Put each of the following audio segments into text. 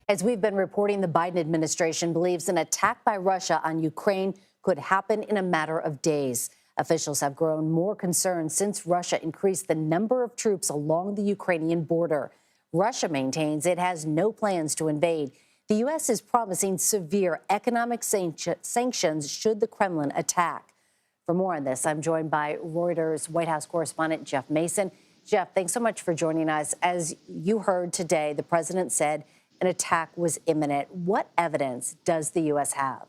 As we've been reporting, the Biden administration believes an attack by Russia on Ukraine could happen in a matter of days. Officials have grown more concerned since Russia increased the number of troops along the Ukrainian border. Russia maintains it has no plans to invade. The U.S. is promising severe economic sanctions should the Kremlin attack. For more on this, I'm joined by Reuters White House correspondent Jeff Mason. Jeff, thanks so much for joining us. As you heard today, the president said an attack was imminent. What evidence does the U.S. have?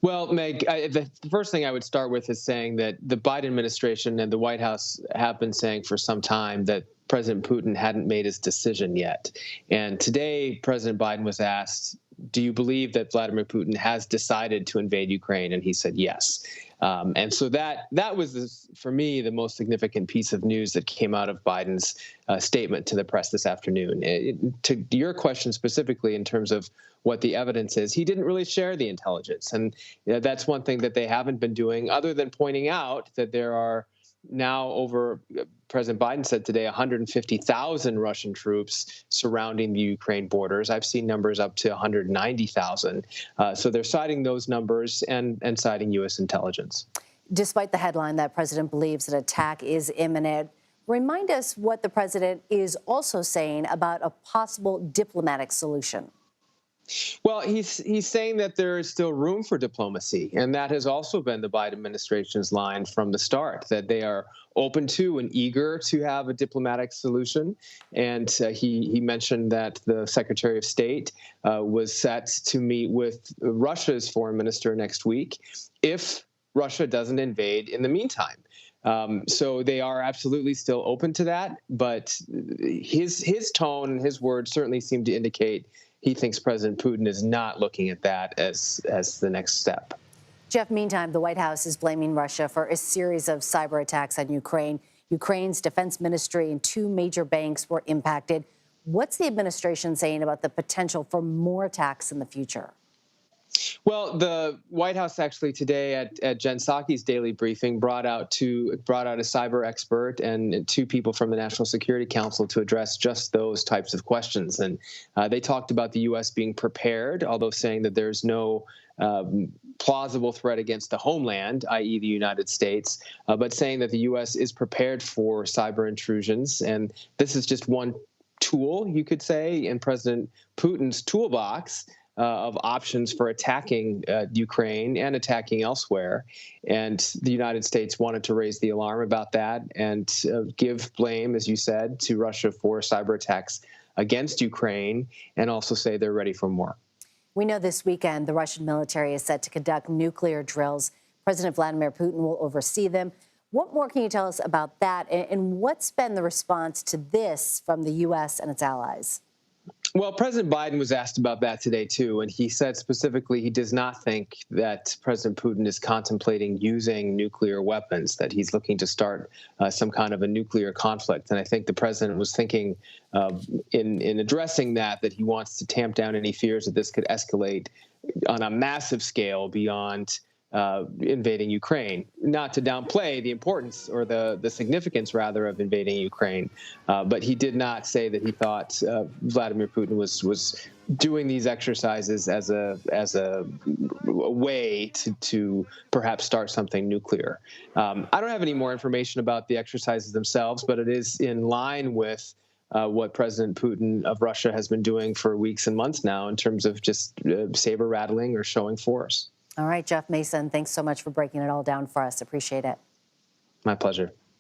Well, Meg, the first thing I would start with is saying that the Biden administration and the White House have been saying for some time that President Putin hadn't made his decision yet. And today, President Biden was asked, do you believe that Vladimir Putin has decided to invade Ukraine? And he said yes. And so that was, for me, the most significant piece of news that came out of Biden's statement to the press this afternoon. To your question specifically in terms of what the evidence is, he didn't really share the intelligence. And that's one thing that they haven't been doing, other than pointing out that there are now over, President Biden said today, 150,000 Russian troops surrounding the Ukraine borders. I've seen numbers up to 190,000. So they're citing those numbers and citing U.S. intelligence. Despite the headline that President believes an attack is imminent, remind us what the president is also saying about a possible diplomatic solution. Well, he's saying that there is still room for diplomacy, and that has also been the Biden administration's line from the start, that they are open to and eager to have a diplomatic solution. And he mentioned that the Secretary of State was set to meet with Russia's foreign minister next week if Russia doesn't invade in the meantime. So they are absolutely still open to that, but his tone and his words certainly seem to indicate he thinks President Putin is not looking at that as the next step. Jeff, meantime, the White House is blaming Russia for a series of cyber attacks on Ukraine. Ukraine's defense ministry and two major banks were impacted. What's the administration saying about the potential for more attacks in the future? Well, the White House actually today at Jen Psaki's daily briefing brought out a cyber expert and two people from the National Security Council to address just those types of questions. And they talked about the U.S. being prepared, although saying that there's no plausible threat against the homeland, i.e. the United States, but saying that the U.S. is prepared for cyber intrusions. And this is just one tool, you could say, in President Putin's toolbox of options for attacking Ukraine and attacking elsewhere. And the United States wanted to raise the alarm about that and give blame, as you said, to Russia for cyber attacks against Ukraine, and also say they're ready for more. We know this weekend the Russian military is set to conduct nuclear drills. President Vladimir Putin will oversee them. What more can you tell us about that? And what's been the response to this from the U.S. and its allies? Well, President Biden was asked about that today, too, and he said specifically he does not think that President Putin is contemplating using nuclear weapons, that he's looking to start some kind of a nuclear conflict. And I think the president was thinking in addressing that he wants to tamp down any fears that this could escalate on a massive scale beyond invading Ukraine. Not to downplay the importance or the significance, rather, of invading Ukraine, but he did not say that he thought Vladimir Putin was doing these exercises as a way to perhaps start something nuclear. I don't have any more information about the exercises themselves, but it is in line with what President Putin of Russia has been doing for weeks and months now in terms of just saber rattling or showing force. All right, Jeff Mason, thanks so much for breaking it all down for us. Appreciate it. My pleasure.